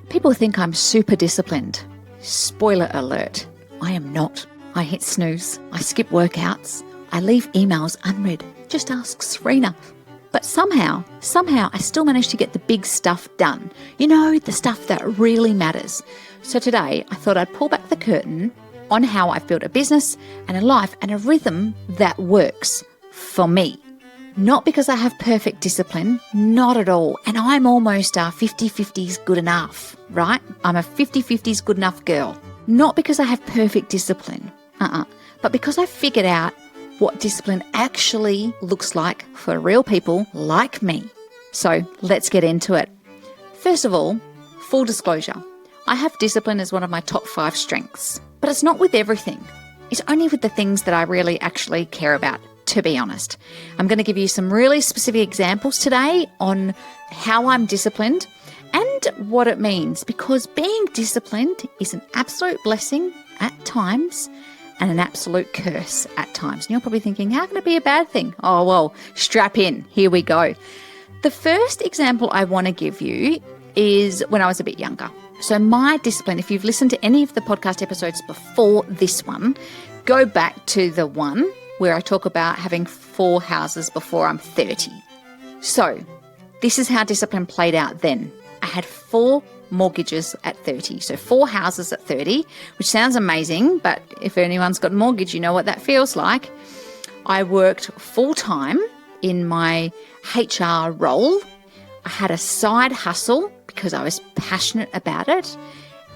People think I'm super disciplined. Spoiler alert, I am not. I hit snooze. I skip workouts. I leave emails unread. Just ask Serena. But somehow I still manage to get the big stuff done. You know, the stuff that really matters. So today I thought I'd pull back the curtain on how I've built a business and a life and a rhythm that works for me. Not because I have perfect discipline, not at all. And I'm almost a 50-50s good enough, right? I'm a 50-50s good enough girl. Not because I have perfect discipline, but because I figured out what discipline actually looks like for real people like me. So let's get into it. First of all, full disclosure, I have discipline as one of my top 5 strengths, but it's not with everything. It's only with the things that I really actually care about, to be honest. I'm going to give you some really specific examples today on how I'm disciplined and what it means, because being disciplined is an absolute blessing at times and an absolute curse at times. And you're probably thinking, how can it be a bad thing? Oh, well, strap in. Here we go. The first example I want to give you is when I was a bit younger. So my discipline, if you've listened to any of the podcast episodes before this one, go back to the one where I talk about having 4 houses before I'm 30. So this is how discipline played out then. I had 4 mortgages at 30. So 4 houses at 30, which sounds amazing, but if anyone's got a mortgage, you know what that feels like. I worked full-time in my HR role. I had a side hustle because I was passionate about it,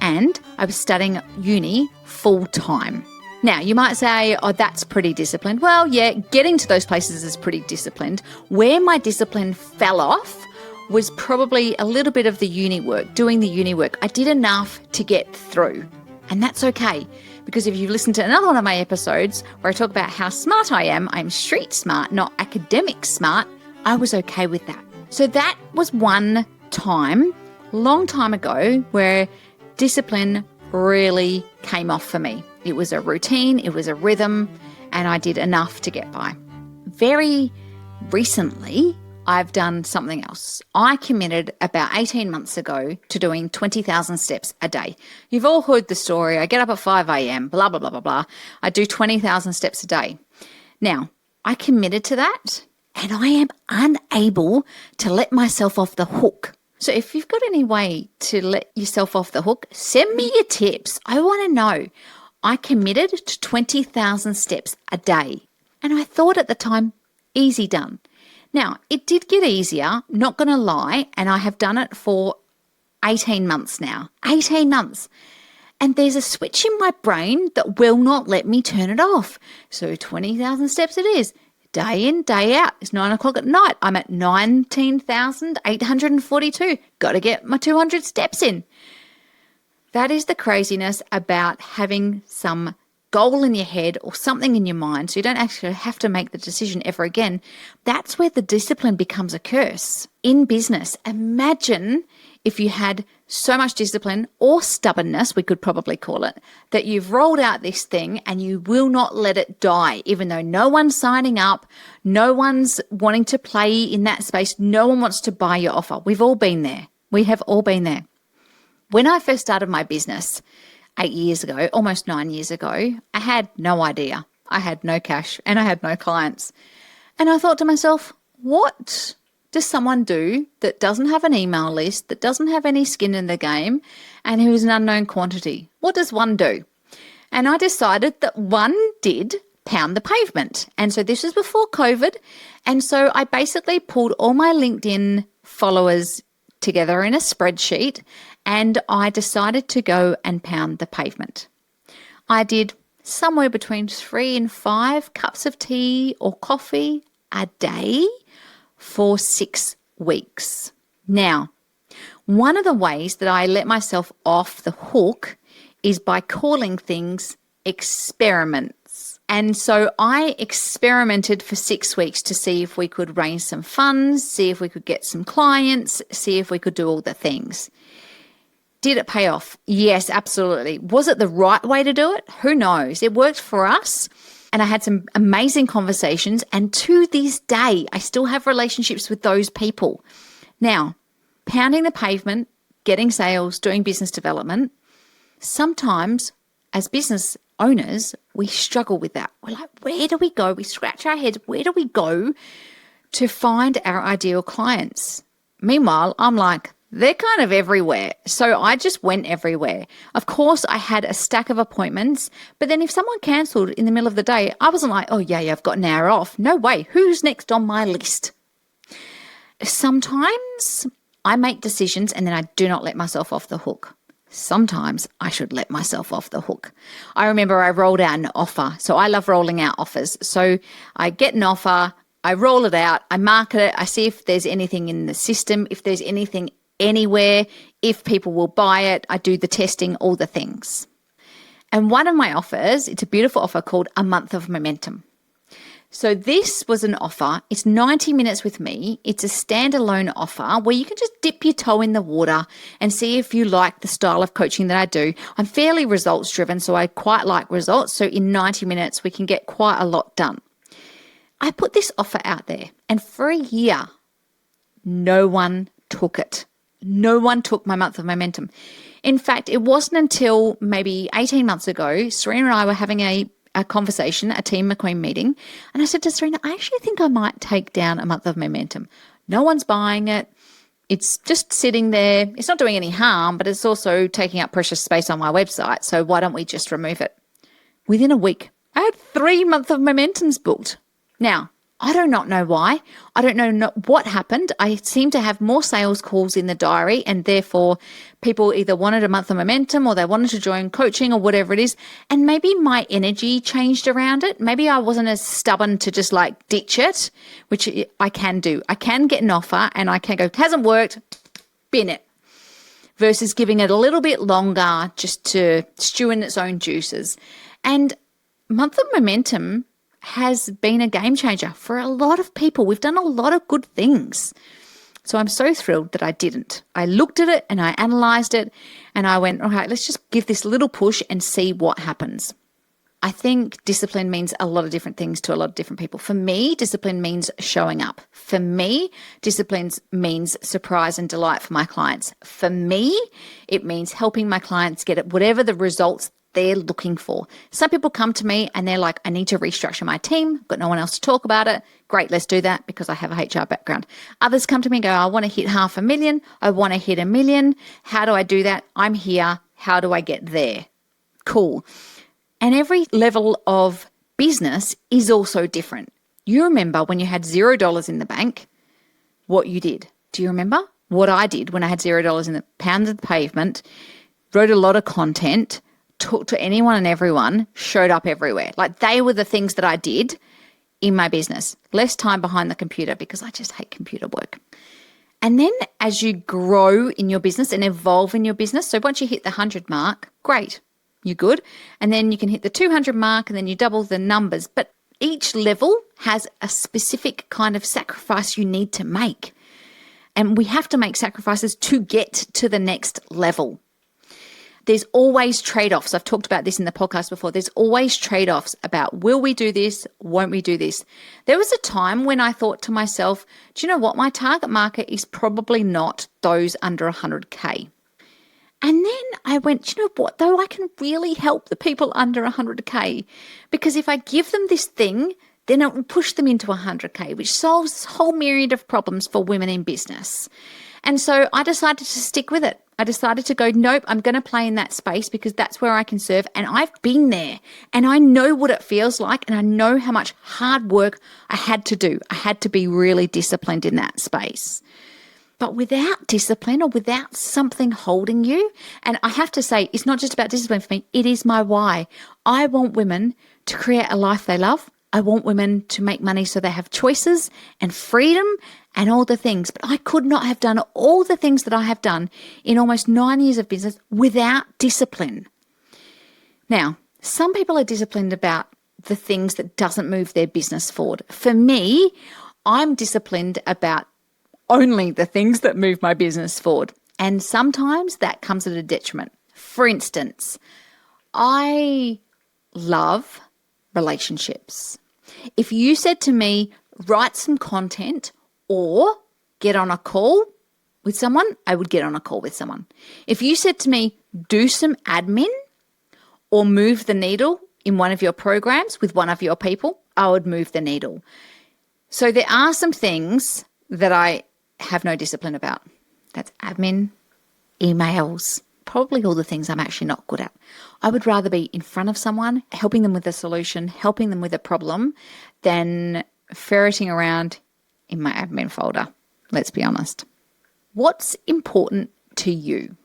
and I was studying uni full-time. Now, you might say, oh, that's pretty disciplined. Well, yeah, getting to those places is pretty disciplined. Where my discipline fell off was probably a little bit of the uni work, doing the uni work. I did enough to get through, and that's okay, because if you listen to another one of my episodes where I talk about how smart I am, I'm street smart, not academic smart, I was okay with that. So that was one time, long time ago, where discipline really came off for me. It was a routine, it was a rhythm, and I did enough to get by. Very recently, I've done something else. I committed about 18 months ago to doing 20,000 steps a day. You've all heard the story. I get up at 5 a.m, blah, blah, blah, blah, blah. I do 20,000 steps a day. Now, I committed to that, and I am unable to let myself off the hook. So if you've got any way to let yourself off the hook, send me your tips. I want to know. I committed to 20,000 steps a day. And I thought at the time, easy done. Now, it did get easier, not going to lie, and I have done it for 18 months now. 18 months. And there's a switch in my brain that will not let me turn it off. So 20,000 steps it is. Day in, day out. It's 9 o'clock at night. I'm at 19,842. Got to get my 200 steps in. That is the craziness about having some goal in your head or something in your mind so you don't actually have to make the decision ever again. That's where the discipline becomes a curse in business. Imagine if you had so much discipline or stubbornness, we could probably call it, that you've rolled out this thing and you will not let it die, even though no one's signing up, no one's wanting to play in that space, no one wants to buy your offer. We've all been there. We have all been there. When I first started my business 8 years ago, almost 9 years ago, I had no idea. I had no cash and I had no clients. And I thought to myself, what does someone do that doesn't have an email list, that doesn't have any skin in the game, and who is an unknown quantity? What does one do? And I decided that one did pound the pavement. And so this was before COVID. And so I basically pulled all my LinkedIn followers together in a spreadsheet, and I decided to go and pound the pavement. I did somewhere between 3 and 5 cups of tea or coffee a day for 6 weeks. Now, one of the ways that I let myself off the hook is by calling things experiments. And so I experimented for 6 weeks to see if we could raise some funds, see if we could get some clients, see if we could do all the things. Did it pay off? Yes, absolutely. Was it the right way to do it? Who knows? It worked for us. And I had some amazing conversations. And to this day, I still have relationships with those people. Now, pounding the pavement getting sales, doing business development, sometimes as business owners, we struggle with that. We're like, where do we go? We scratch our heads. Where do we go to find our ideal clients? Meanwhile, I'm like, they're kind of everywhere. So I just went everywhere. Of course, I had a stack of appointments, but then if someone cancelled in the middle of the day, I wasn't like, oh, yeah, I've got an hour off. No way. Who's next on my list? Sometimes I make decisions and then I do not let myself off the hook. Sometimes I should let myself off the hook. I remember I rolled out an offer. So I love rolling out offers. So I get an offer, I roll it out, I market it, I see if there's anything in the system, if there's anything anywhere, if people will buy it, I do the testing, all the things. And one of my offers, it's a beautiful offer called A Month of Momentum. So this was an offer. It's 90 minutes with me. It's a standalone offer where you can just dip your toe in the water and see if you like the style of coaching that I do. I'm fairly results driven, so I quite like results. So in 90 minutes, we can get quite a lot done. I put this offer out there, and for a year, no one took it. No one took my month of momentum. In fact, it wasn't until maybe 18 months ago, Serena and I were having a conversation, a Team McQueen meeting, and I said to Serena, I actually think I might take down a month of momentum. No one's buying it. It's just sitting there. It's not doing any harm, but it's also taking up precious space on my website. So why don't we just remove it? Within a week, I had 3 months of momentums booked. Now, I do not know why. I don't know what happened. I seem to have more sales calls in the diary, and therefore people either wanted a month of momentum or they wanted to join coaching or whatever it is. And maybe my energy changed around it. Maybe I wasn't as stubborn to just like ditch it, which I can do. I can get an offer and I can go, hasn't worked, bin it, versus giving it a little bit longer just to stew in its own juices. And month of momentum has been a game changer for a lot of people. We've done a lot of good things. So I'm so thrilled that I didn't. I looked at it and I analyzed it and I went, all right, let's just give this little push and see what happens. I think discipline means a lot of different things to a lot of different people. For me, discipline means showing up. For me, discipline means surprise and delight for my clients. For me, it means helping my clients get at whatever the results they're looking for. Some people come to me and they're like, I need to restructure my team. Got no one else to talk about it. Great, let's do that because I have a HR background. Others come to me and go, I want to hit 500,000. I want to hit 1 million. How do I do that? I'm here. How do I get there? Cool. And every level of business is also different. You remember when you had $0 in the bank, what you did. Do you remember what I did when I had $0 in the pounded the pavement, wrote a lot of content, talked to anyone and everyone, showed up everywhere. Like they were the things that I did in my business. Less time behind the computer because I just hate computer work. And then as you grow in your business and evolve in your business, so once you hit the 100 mark, great, you're good. And then you can hit the 200 mark and then you double the numbers. But each level has a specific kind of sacrifice you need to make. And we have to make sacrifices to get to the next level. There's always trade-offs. I've talked about this in the podcast before. There's always trade-offs about will we do this, won't we do this? There was a time when I thought to myself, do you know what? My target market is probably not those under 100K. And then I went, do you know what, though? I can really help the people under 100K because if I give them this thing, then it will push them into 100K, which solves this whole myriad of problems for women in business. And so I decided to stick with it. I decided to go, nope, I'm going to play in that space because that's where I can serve. And I've been there and I know what it feels like and I know how much hard work I had to do. I had to be really disciplined in that space. But without discipline or without something holding you, and I have to say, it's not just about discipline for me, it is my why. I want women to create a life they love. I want women to make money so they have choices and freedom and all the things. But I could not have done all the things that I have done in almost 9 years of business without discipline. Now, some people are disciplined about the things that doesn't move their business forward. For me, I'm disciplined about only the things that move my business forward. And sometimes that comes at a detriment. For instance, I love relationships. If you said to me, write some content or get on a call with someone, I would get on a call with someone. If you said to me, do some admin or move the needle in one of your programs with one of your people, I would move the needle. So there are some things that I have no discipline about. That's admin, emails, probably all the things I'm actually not good at. I would rather be in front of someone, helping them with a solution, helping them with a problem, than ferreting around in my admin folder. Let's be honest. What's important to you?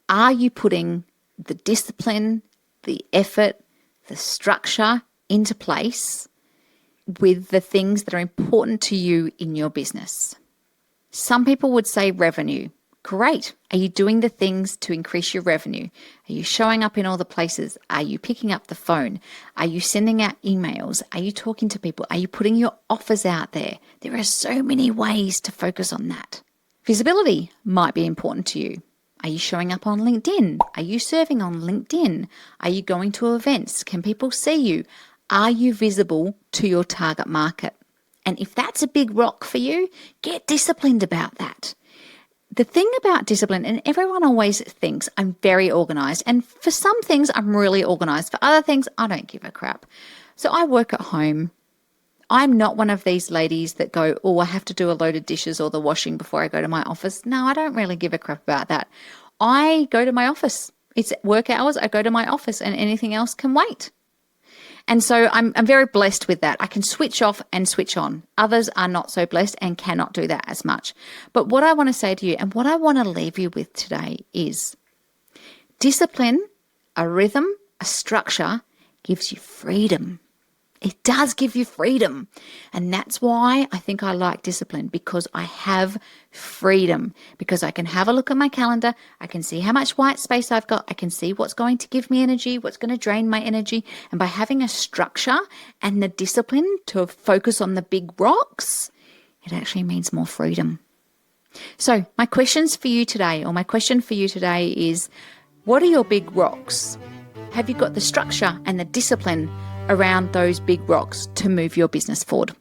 Are you putting the discipline, the effort, the structure into place with the things that are important to you in your business? Some people would say revenue. Great. Are you doing the things to increase your revenue? Are you showing up in all the places? Are you picking up the phone? Are you sending out emails? Are you talking to people? Are you putting your offers out there? There are so many ways to focus on that. Visibility might be important to you. Are you showing up on LinkedIn? Are you serving on LinkedIn? Are you going to events? Can people see you? Are you visible to your target market? And if that's a big rock for you, get disciplined about that. The thing about discipline, and everyone always thinks I'm very organized, and for some things I'm really organized. For other things, I don't give a crap. So I work at home. I'm not one of these ladies that go, oh, I have to do a load of dishes or the washing before I go to my office. No, I don't really give a crap about that. I go to my office. It's work hours. I go to my office, and anything else can wait. And so I'm very blessed with that. I can switch off and switch on. Others are not so blessed and cannot do that as much. But what I want to say to you and what I want to leave you with today is discipline, a rhythm, a structure gives you freedom. It does give you freedom. And that's why I think I like discipline, because I have freedom, because I can have a look at my calendar. I can see how much white space I've got. I can see what's going to give me energy, what's going to drain my energy. And by having a structure and the discipline to focus on the big rocks, it actually means more freedom. So my questions for you today, or my question for you today is, what are your big rocks? Have you got the structure and the discipline around those big rocks to move your business forward?